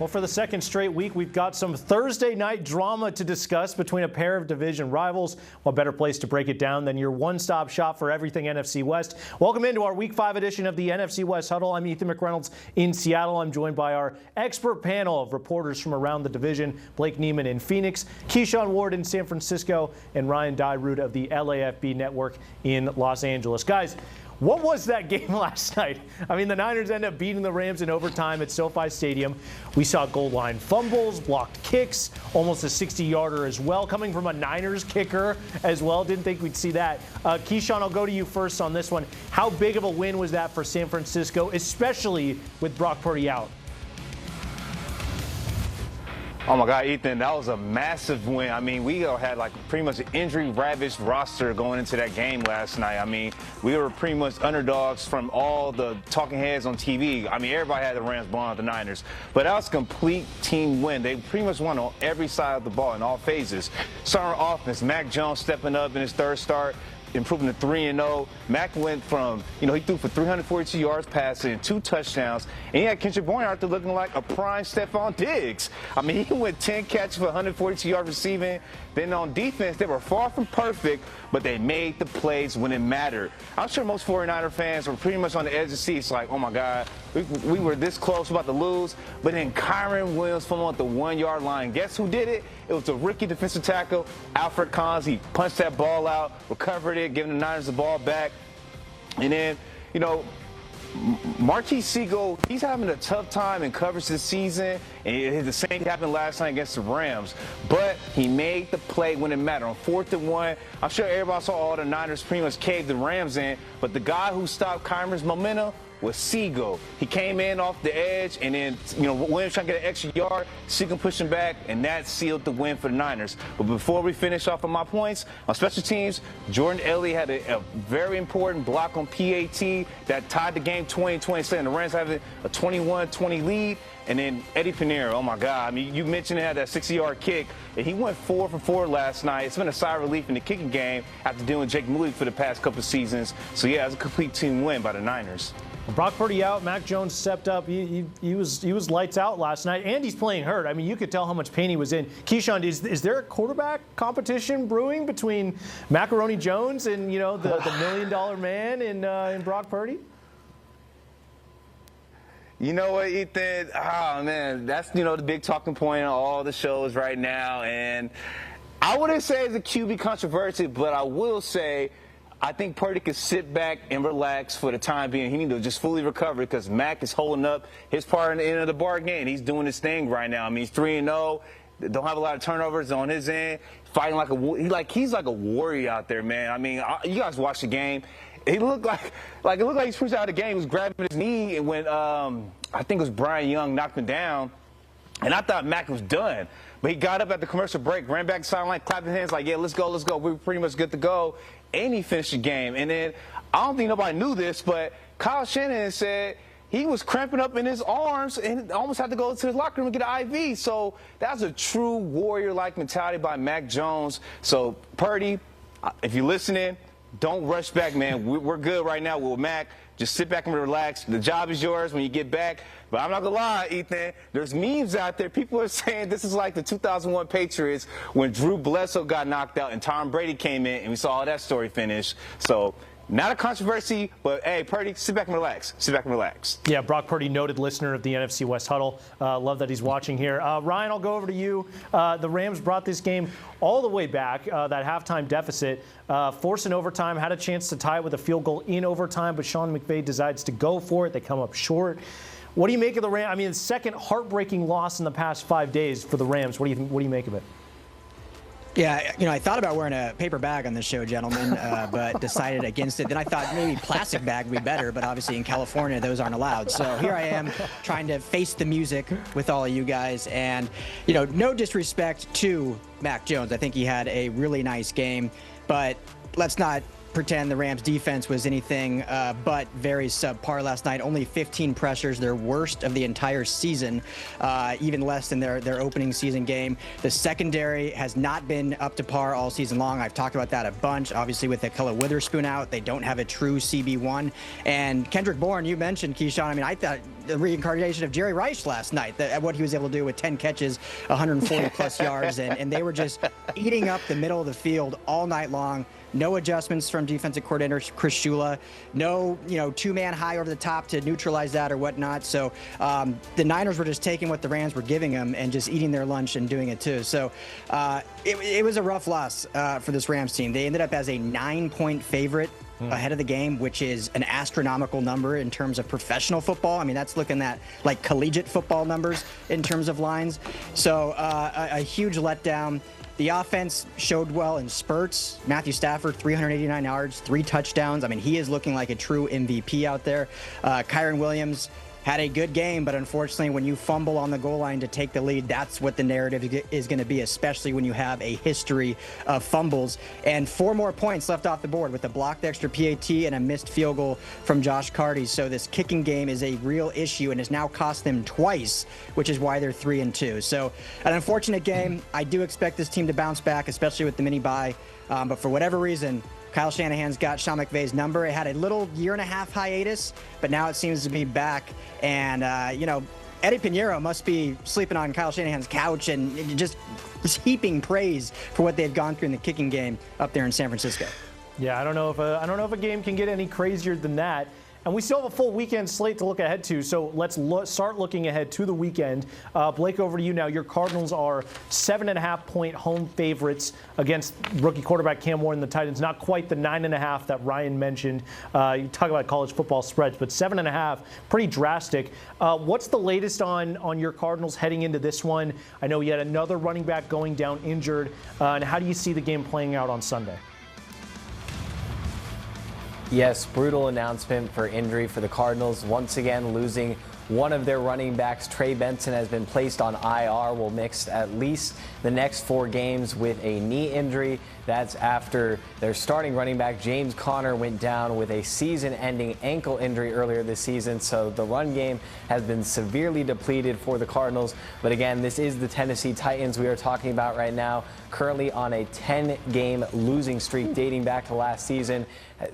Well, for the second straight week, we've got some Thursday night drama to discuss between a pair of division rivals. What better place to break it down than your one-stop shop for everything NFC West? Welcome into our Week 5 edition of the NFC West Huddle. I'm Ethan McReynolds in Seattle. I'm joined by our expert panel of reporters from around the division, Blake Neiman in Phoenix, Keyshawn Ward in San Francisco, and Ryan Dyrud of the LAFB Network in Los Angeles. Guys, what was that game last night? I mean, the Niners end up beating the Rams in overtime at SoFi Stadium. We saw goal line fumbles, blocked kicks, almost a 60-yarder as well, coming from a Niners kicker as well. Didn't think we'd see that. Keyshawn, I'll go to you first on this one. How big of a win was that for San Francisco, especially with Brock Purdy out? Oh my God, Ethan, that was a massive win. I mean, we had like pretty much an injury-ravaged roster going into that game last night. I mean, we were pretty much underdogs from all the talking heads on TV. I mean, everybody had the Rams blowing out the Niners. But that was a complete team win. They pretty much won on every side of the ball in all phases. Starting offense, Mac Jones stepping up in his third start, improving to 3-0. Mac went from, he threw for 342 yards passing, 2 touchdowns, and he had Kendrick Bourne out there looking like a prime Stephon Diggs. I mean, he went 10 catches for 142 yards receiving. Then on defense, they were far from perfect, but they made the plays when it mattered. I'm sure most 49er fans were pretty much on the edge of the seats like, oh my God, we were this close, about to lose. But then Kyron Williams fumbled at the 1-yard line. Guess who did it? It was the rookie defensive tackle, Alfred Collins. He punched that ball out, recovered it, giving the Niners the ball back. And then, Marquise Siegel, he's having a tough time in coverage this season, and the same happened last night against the Rams. But he made the play when it mattered. On 4th and 1, I'm sure everybody saw all the Niners pretty much cave the Rams in, but the guy who stopped Kyron's momentum was Siegel. He came in off the edge, and then, Williams trying to get an extra yard, Siegel pushing back, and that sealed the win for the Niners. But before we finish off on my points, on special teams, Jordan Elliott had a very important block on PAT that tied the game 20-20, the Rams having a 21-20 lead. And then Eddie Pinheiro, oh my God, I mean, you mentioned he had that 60-yard kick, and he went 4 for 4 last night. It's been a sigh of relief in the kicking game after dealing with Jake Moody for the past couple of seasons. So yeah, it's a complete team win by the Niners. Brock Purdy out, Mac Jones stepped up. He was lights out last night, and he's playing hurt. I mean, you could tell how much pain he was in. Keyshawn, is there a quarterback competition brewing between Macaroni Jones and the $1 million man and Brock Purdy? You know what, Ethan? Oh, man, that's, the big talking point on all the shows right now. And I wouldn't say it's a QB controversy, but I will say I think Purdy could sit back and relax for the time being. He needs to just fully recover because Mac is holding up his part in the end of the bargain. He's doing his thing right now. I mean, he's 3-0. Don't have a lot of turnovers on his end. Fighting he's like a warrior out there, man. I mean, you guys watch the game. He looked like he's pushed out of the game. He was grabbing his knee, and when I think it was Brian Young knocked him down, and I thought Mac was done. But he got up at the commercial break, ran back to the sideline, clapped his hands like, yeah, let's go. We're pretty much good to go. And he finished the game. And then I don't think nobody knew this, but Kyle Shanahan said he was cramping up in his arms and almost had to go to his locker room and get an IV. So that's a true warrior-like mentality by Mac Jones. So Purdy, if you're listening, don't rush back, man. We're good right now with Mac. Just sit back and relax. The job is yours when you get back. But I'm not going to lie, Ethan, there's memes out there. People are saying this is like the 2001 Patriots when Drew Bledsoe got knocked out and Tom Brady came in and we saw how that story finish. So not a controversy, but, hey, Purdy, sit back and relax. Sit back and relax. Yeah, Brock Purdy, noted listener of the NFC West Huddle. Love that he's watching here. Ryan, I'll go over to you. The Rams brought this game all the way back, that halftime deficit, forced in overtime, had a chance to tie it with a field goal in overtime, but Sean McVay decides to go for it. They come up short. What do you make of the Rams? I mean, the second heartbreaking loss in the past 5 days for the Rams. What do you make of it? Yeah, I thought about wearing a paper bag on this show, gentlemen, but decided against it. Then I thought maybe plastic bag would be better, but obviously in California, those aren't allowed. So here I am trying to face the music with all of you guys. And, no disrespect to Mac Jones. I think he had a really nice game, but let's not pretend the Rams defense was anything but very subpar last night. Only 15 pressures, their worst of the entire season, even less than their opening season game. The secondary has not been up to par all season long. I've talked about that a bunch. Obviously, with Akella Witherspoon out, they don't have a true CB1. And Kendrick Bourne, you mentioned, Keyshawn, I mean, I thought the reincarnation of Jerry Rice last night, what he was able to do with 10 catches, 140-plus yards, and they were just eating up the middle of the field all night long. No adjustments from defensive coordinator Chris Shula. No, two-man high over the top to neutralize that or whatnot. So the Niners were just taking what the Rams were giving them and just eating their lunch and doing it too. So it was a rough loss for this Rams team. They ended up as a 9-point favorite ahead of the game, which is an astronomical number in terms of professional football. I mean, that's looking at like collegiate football numbers in terms of lines. So a huge letdown. The offense showed well in spurts. Matthew Stafford, 389 yards, 3 touchdowns. I mean, he is looking like a true MVP out there. Kyren Williams had a good game, but unfortunately, when you fumble on the goal line to take the lead, that's what the narrative is going to be, especially when you have a history of fumbles. And 4 more points left off the board with a blocked extra PAT and a missed field goal from Josh Carty. So this kicking game is a real issue and has now cost them twice, which is why they're 3-2. So an unfortunate game. I do expect this team to bounce back, especially with the mini bye. But for whatever reason, Kyle Shanahan's got Sean McVay's number. It had a little 1.5-year hiatus, but now it seems to be back. And, Eddie Pinheiro must be sleeping on Kyle Shanahan's couch and just heaping praise for what they've gone through in the kicking game up there in San Francisco. Yeah, I don't know if a game can get any crazier than that. And we still have a full weekend slate to look ahead to, so let's start looking ahead to the weekend. Blake, over to you now. Your Cardinals are 7.5-point home favorites against rookie quarterback Cam Ward and the Titans. Not quite the 9.5 that Ryan mentioned. You talk about college football spreads, but 7.5, pretty drastic. What's the latest on your Cardinals heading into this one? I know you had another running back going down injured. And how do you see the game playing out on Sunday? Yes, brutal announcement for injury for the Cardinals. Once again, losing one of their running backs. Trey Benson has been placed on IR, will miss at least the next 4 games with a knee injury. That's after their starting running back, James Conner, went down with a season-ending ankle injury earlier this season. So the run game has been severely depleted for the Cardinals. But again, this is the Tennessee Titans we are talking about right now, currently on a 10-game losing streak dating back to last season.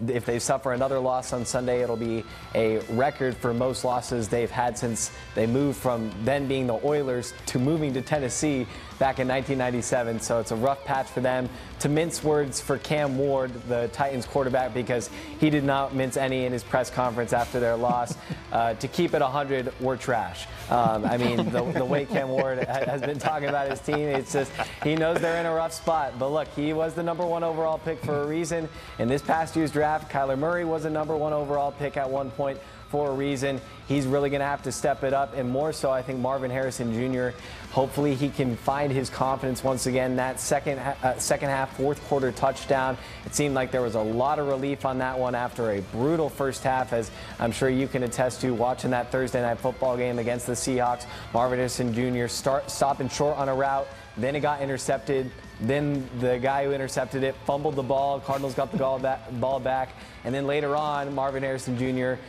If they suffer another loss on Sunday, it'll be a record for most losses they've had since they moved from then being the Oilers to moving to Tennessee back in 1997. So it's a rough patch for them. To mince words for Cam Ward, the Titans quarterback, because he did not mince any in his press conference after their loss. To keep it 100, we're trash. I mean, the way Cam Ward has been talking about his team, it's just he knows they're in a rough spot. But look, he was the #1 overall pick for a reason. In this past year's draft, Kyler Murray was a #1 overall pick at one point for a reason. He's really going to have to step it up, and more so, I think Marvin Harrison Jr., hopefully he can find his confidence once again. That second half, fourth quarter touchdown, it seemed like there was a lot of relief on that one after a brutal first half, as I'm sure you can attest to watching that Thursday night football game against the Seahawks. Marvin Harrison Jr. stopping short on a route, then it got intercepted. Then the guy who intercepted it fumbled the ball. Cardinals got the ball back. And then later on, Marvin Harrison Jr.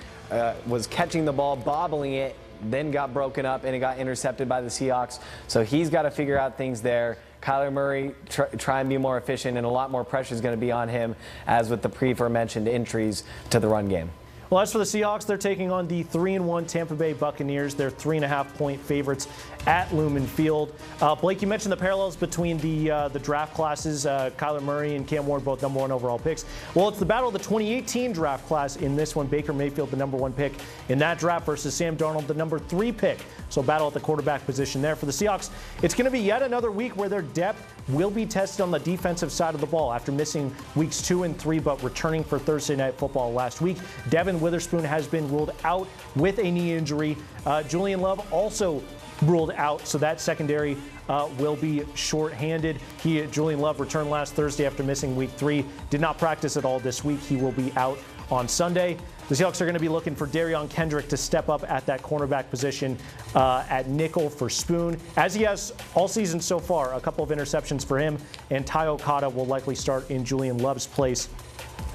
Was catching the ball, bobbling it, then got broken up, and it got intercepted by the Seahawks. So he's got to figure out things there. Kyler Murray, try and be more efficient, and a lot more pressure is going to be on him, as with the pre-mentioned entries to the run game. Well, as for the Seahawks, they're taking on the 3-1 Tampa Bay Buccaneers. They're 3.5-point favorites at Lumen Field. Blake, you mentioned the parallels between the draft classes. Kyler Murray and Cam Ward, both #1 overall picks. Well, it's the battle of the 2018 draft class in this one. Baker Mayfield, the #1 pick in that draft, versus Sam Darnold, the #3 pick. So battle at the quarterback position there. For the Seahawks, it's going to be yet another week where their depth will be tested on the defensive side of the ball after missing weeks 2 and 3, but returning for Thursday Night Football last week. Devin Witherspoon has been ruled out with a knee injury. Julian Love also ruled out, so that secondary will be short-handed. Julian Love returned last Thursday after missing week 3. Did not practice at all this week. He will be out on Sunday. The Seahawks are going to be looking for Darion Kendrick to step up at that cornerback position at nickel for Spoon, as he has all season so far. A couple of interceptions for him, and Ty Okada will likely start in Julian Love's place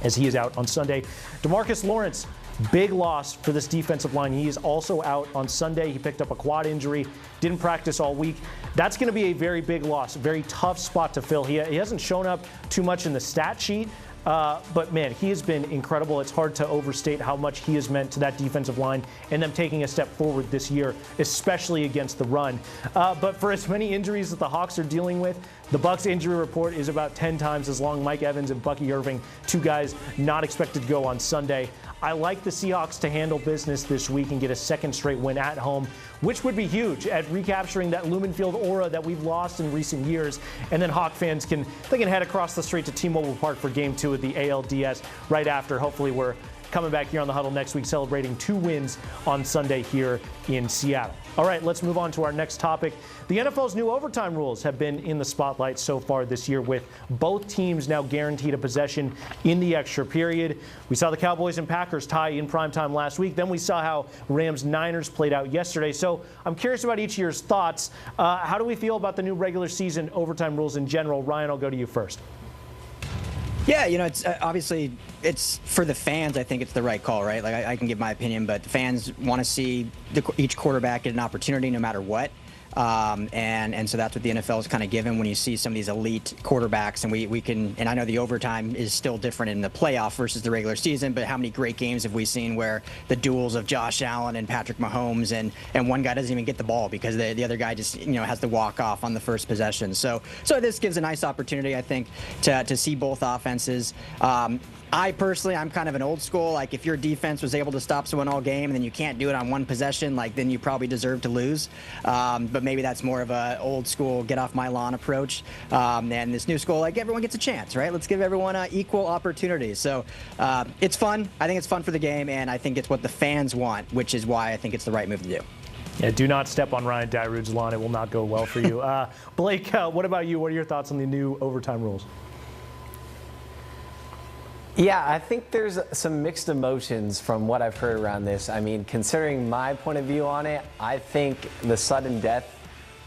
as he is out on Sunday. DeMarcus Lawrence, big loss for this defensive line. He is also out on Sunday. He picked up a quad injury, didn't practice all week. That's going to be a very big loss, a very tough spot to fill. He hasn't shown up too much in the stat sheet, but man, he has been incredible. It's hard to overstate how much he has meant to that defensive line and them taking a step forward this year, especially against the run. But for as many injuries that the Hawks are dealing with, the Bucs injury report is about 10 times as long. Mike Evans and Bucky Irving, two guys not expected to go on Sunday. I like the Seahawks to handle business this week and get a second straight win at home, which would be huge at recapturing that Lumen Field aura that we've lost in recent years. And then Hawk fans can head across the street to T-Mobile Park for Game 2 of the ALDS right after. Hopefully we're coming back here on the Huddle next week, celebrating 2 wins on Sunday here in Seattle. All right, let's move on to our next topic. The NFL's new overtime rules have been in the spotlight so far this year, with both teams now guaranteed a possession in the extra period. We saw the Cowboys and Packers tie in primetime last week. Then we saw how Rams-Niners played out yesterday. So I'm curious about each of your thoughts. How do we feel about the new regular season overtime rules in general? Ryan, I'll go to you first. Yeah, it's obviously it's for the fans. I think it's the right call, right? Like I can give my opinion, but the fans want to see each quarterback get an opportunity no matter what. And so that's what the NFL is kind of given when you see some of these elite quarterbacks, and we can, and I know the overtime is still different in the playoff versus the regular season, but how many great games have we seen where the duels of Josh Allen and Patrick Mahomes and one guy doesn't even get the ball because the other guy just has to walk off on the first possession. So this gives a nice opportunity, I think, to see both offenses. I'm kind of an old school. Like, if your defense was able to stop someone all game and then you can't do it on one possession, then you probably deserve to lose. But maybe that's more of a old school, get off my lawn approach. And this new school, everyone gets a chance, right? Let's give everyone equal opportunities. So it's fun. I think it's fun for the game, and I think it's what the fans want, which is why I think it's the right move to do. Yeah, do not step on Ryan Dyrud's lawn. It will not go well for you. Blake, what about you? What are your thoughts on the new overtime rules? Yeah, I think there's some mixed emotions from what I've heard around this. I mean, considering my point of view on it, I think the sudden death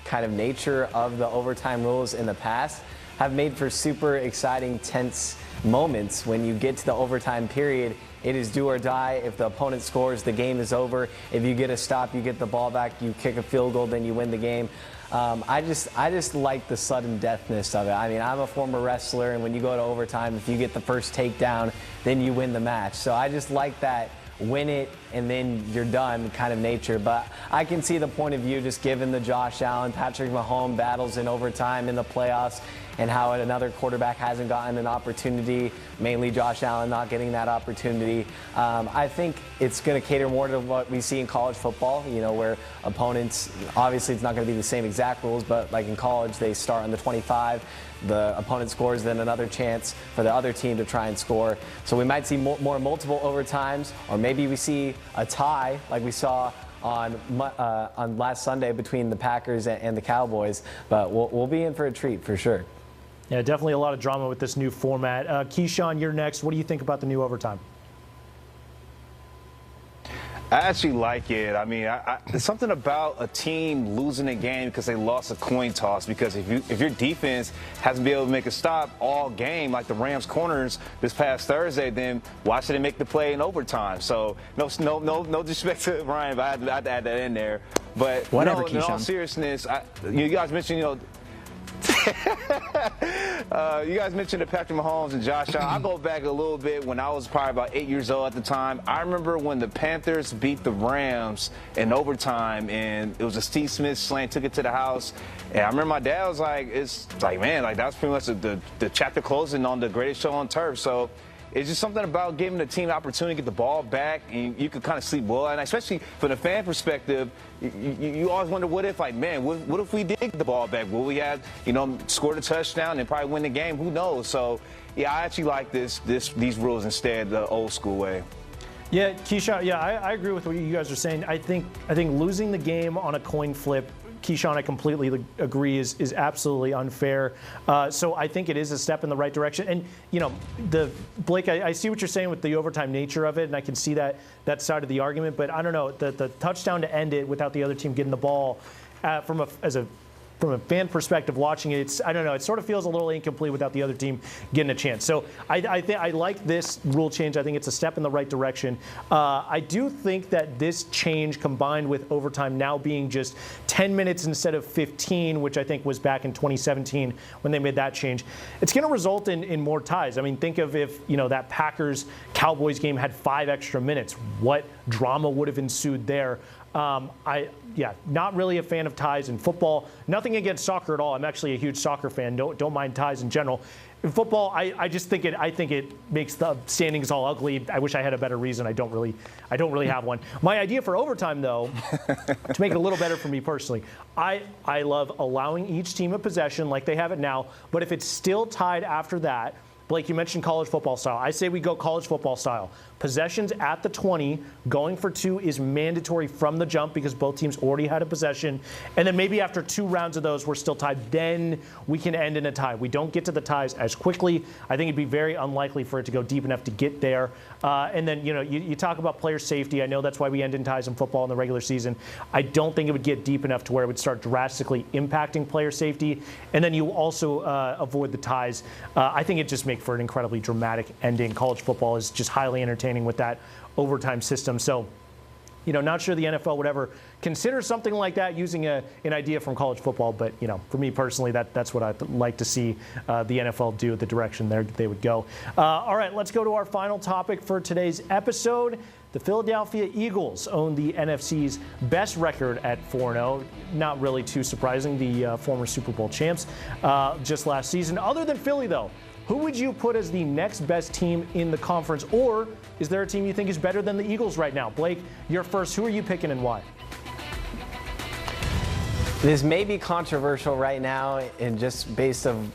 kind of nature of the overtime rules in the past have made for super exciting, tense moments. When you get to the overtime period, it is do or die. If the opponent scores, the game is over. If you get a stop, you get the ball back, you kick a field goal, then you win the game. I just like the sudden deathness of it. I mean, I'm a former wrestler, and when you go to overtime, if you get the first takedown, then you win the match. So I just like that win it and then you're done kind of nature. But I can see the point of view just given the Josh Allen, Patrick Mahomes battles in overtime in the playoffs and how another quarterback hasn't gotten an opportunity, mainly Josh Allen not getting that opportunity. I think it's going to cater more to what we see in college football, where opponents, obviously it's not going to be the same exact rules, but like in college, they start on the 25, the opponent scores, then another chance for the other team to try and score. So we might see more multiple overtimes, or maybe we see a tie like we saw on last Sunday between the Packers and the Cowboys. But we'll be in for a treat for sure. Yeah, definitely a lot of drama with this new format. Keyshawn, you're next. What do you think about the new overtime? I actually like it. I mean, there's something about a team losing a game because they lost a coin toss. Because if your defense hasn't been able to make a stop all game, like the Rams corners this past Thursday, then why should they make the play in overtime? So no disrespect to Ryan, but I had to add that in there. But whatever, in all seriousness, you guys mentioned, you guys mentioned the Patrick Mahomes and Josh Allen. I go back a little bit when I was probably about 8 years old at the time. I remember when the Panthers beat the Rams in overtime, and it was a Steve Smith slant, took it to the house. And I remember my dad was like, man, that was pretty much the chapter closing on the greatest show on turf. So it's just something about giving the team the opportunity to get the ball back, and you could kind of sleep well. And especially from the fan perspective, you always wonder, what if, what if we did get the ball back? Will we have, scored a touchdown and probably win the game? Who knows? So, yeah, I actually like these rules instead, the old school way. Yeah, Keyshawn, I agree with what you guys are saying. I think losing the game on a coin flip, Keyshawn, I completely agree, is absolutely unfair. So I think it is a step in the right direction. And, Blake, I see what you're saying with the overtime nature of it, and I can see that side of the argument. But I don't know, the touchdown to end it without the other team getting the ball from from a fan perspective watching it, I don't know, it sort of feels a little incomplete without the other team getting a chance. So I think I like this rule change. I think it's a step in the right direction. I do think that this change, combined with overtime now being just 10 minutes instead of 15, which I think was back in 2017 when they made that change, it's going to result in more ties. I mean, think of if, you know, that Packers-Cowboys game had 5 extra minutes, what drama would have ensued there. Not really a fan of ties in football. Nothing against soccer at all. I'm actually a huge soccer fan. Don't mind ties in general. In football, I think it makes the standings all ugly. I wish I had a better reason. I don't really have one. My idea for overtime, though, to make it a little better for me personally, I love allowing each team a possession like they have it now. But if it's still tied after that, Blake, you mentioned college football style. I say we go college football style. Possessions at the 20, going for 2 is mandatory from the jump because both teams already had a possession. And then maybe after 2 rounds of those, we're still tied. Then we can end in a tie. We don't get to the ties as quickly. I think it'd be very unlikely for it to go deep enough to get there. And then, you talk about player safety. I know that's why we end in ties in football in the regular season. I don't think it would get deep enough to where it would start drastically impacting player safety. And then you also avoid the ties. I think it just makes for an incredibly dramatic ending. College football is just highly entertaining with that overtime system. So, not sure the NFL would ever consider something like that using an idea from college football. But, for me personally, that's what I'd like to see the NFL do, the direction they would go. All right, let's go to our final topic for today's episode. The Philadelphia Eagles own the NFC's best record at 4-0. Not really too surprising, the former Super Bowl champs just last season. Other than Philly, though, who would you put as the next best team in the conference? Or is there a team you think is better than the Eagles right now? Blake, you're first. Who are you picking and why? This may be controversial right now, and just based on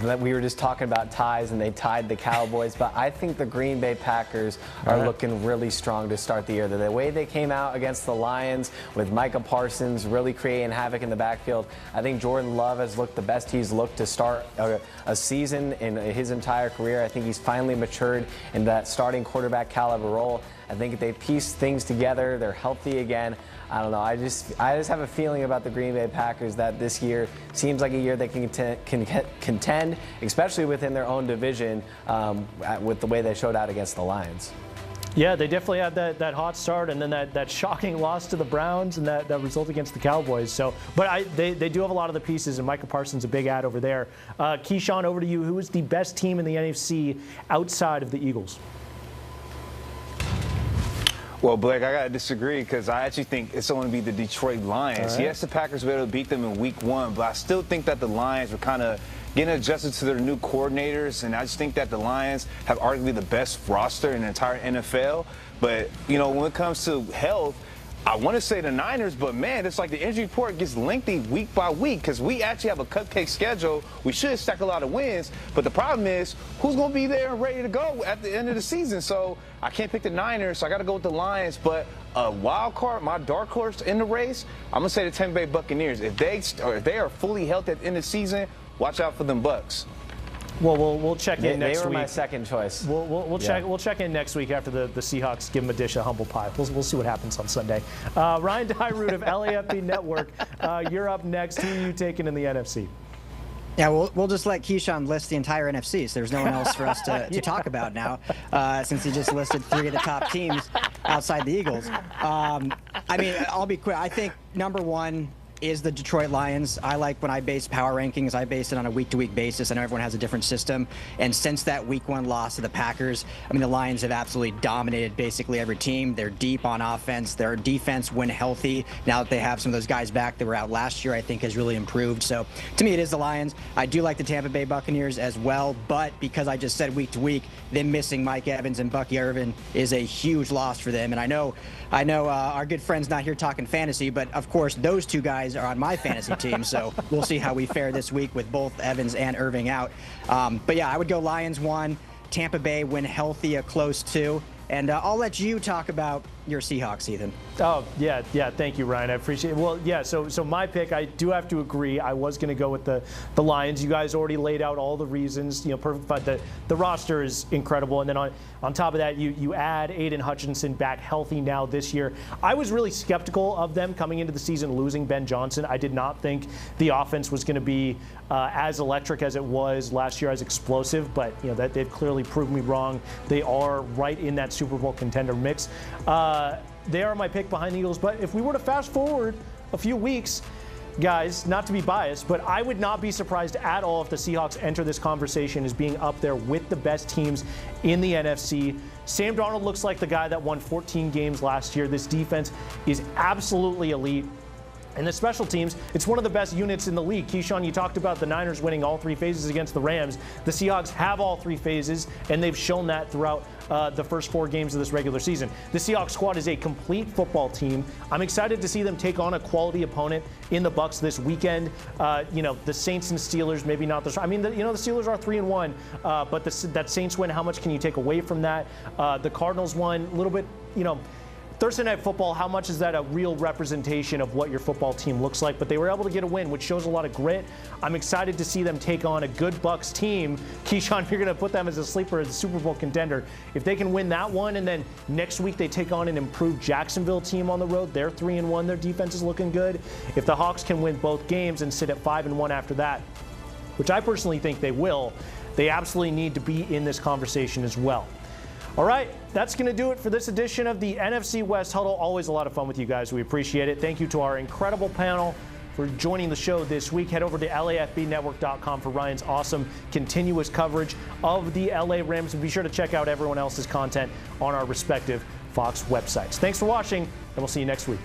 that we were just talking about ties and they tied the Cowboys, but I think the Green Bay Packers are looking really strong to start the year. The way they came out against the Lions with Micah Parsons really creating havoc in the backfield, I think Jordan Love has looked the best he's looked to start a season in his entire career. I think he's finally matured in that starting quarterback caliber role. I think they pieced things together. They're healthy again. I don't know. I just have a feeling about the Green Bay Packers that this year seems like a year they can contend, especially within their own division, with the way they showed out against the Lions. Yeah, they definitely had that hot start, and then that shocking loss to the Browns, and that result against the Cowboys. So, but they do have a lot of the pieces, and Micah Parsons a big add over there. Keyshawn, over to you. Who is the best team in the NFC outside of the Eagles? Well, Blake, I got to disagree because I actually think it's going to be the Detroit Lions. Right. Yes, the Packers were able to beat them in Week 1, but I still think that the Lions were kind of getting adjusted to their new coordinators, and I just think that the Lions have arguably the best roster in the entire NFL. But, when it comes to health, I want to say the Niners, but, man, it's like the injury report gets lengthy week by week because we actually have a cupcake schedule. We should stack a lot of wins, but the problem is who's going to be there and ready to go at the end of the season? So I can't pick the Niners, so I got to go with the Lions. But a wild card, my dark horse in the race, I'm going to say the Tampa Bay Buccaneers. If they are fully healthy at the end of the season, watch out for them Bucs. Well, we'll check in next week. They were my second choice. We'll check in next week after the Seahawks give them a dish of humble pie. We'll see what happens on Sunday. Ryan Dyrud of LAFB Network, you're up next. Who are you taking in the NFC? Yeah, we'll just let Keyshawn list the entire NFC, so there's no one else for us to talk about now, since he just listed 3 of the top teams outside the Eagles. I'll be quick. I think number 1 is the Detroit Lions. I like when I base power rankings, I base it on a week-to-week basis. I know everyone has a different system. And since that Week 1 loss to the Packers, the Lions have absolutely dominated basically every team. They're deep on offense. Their defense, when healthy, now that they have some of those guys back that were out last year, I think has really improved. So to me, it is the Lions. I do like the Tampa Bay Buccaneers as well, but because I just said week-to-week, them missing Mike Evans and Bucky Irvin is a huge loss for them. And I know our good friend's not here talking fantasy, but of course those 2 guys are on my fantasy team, so we'll see how we fare this week with both Evans and Irving out. But yeah, I would go Lions 1, Tampa Bay when healthy a close 2, and I'll let you talk about your Seahawks, Ethan. Oh, yeah. Thank you, Ryan. I appreciate it. Well, yeah, so my pick, I do have to agree. I was going to go with the Lions. You guys already laid out all the reasons. Perfect. But the roster is incredible. And then on top of that, you add Aiden Hutchinson back healthy now this year. I was really skeptical of them coming into the season losing Ben Johnson. I did not think the offense was going to be as electric as it was last year, as explosive. But that they've clearly proved me wrong. They are right in that Super Bowl contender mix. They are my pick behind the Eagles. But if we were to fast forward a few weeks, guys, not to be biased, but I would not be surprised at all if the Seahawks enter this conversation as being up there with the best teams in the NFC. Sam Darnold looks like the guy that won 14 games last year. This defense is absolutely elite. And the special teams, it's one of the best units in the league. Keyshawn, you talked about the Niners winning all 3 phases against the Rams. The Seahawks have all 3 phases, and they've shown that throughout the first 4 games of this regular season. The Seahawks squad is a complete football team. I'm excited to see them take on a quality opponent in the Bucs this weekend. The Saints and Steelers, maybe not the. I mean, the Steelers are 3-1, but that Saints win, how much can you take away from that? The Cardinals won a little bit, Thursday Night Football, how much is that a real representation of what your football team looks like? But they were able to get a win, which shows a lot of grit. I'm excited to see them take on a good Bucs team. Keyshawn, you're going to put them as a sleeper, as a Super Bowl contender. If they can win that one, and then next week they take on an improved Jacksonville team on the road, they're 3-1. Their defense is looking good. If the Hawks can win both games and sit at 5-1 after that, which I personally think they will, they absolutely need to be in this conversation as well. All right, that's going to do it for this edition of the NFC West Huddle. Always a lot of fun with you guys. We appreciate it. Thank you to our incredible panel for joining the show this week. Head over to LAFBnetwork.com for Ryan's awesome continuous coverage of the LA Rams. And be sure to check out everyone else's content on our respective Fox websites. Thanks for watching, and we'll see you next week.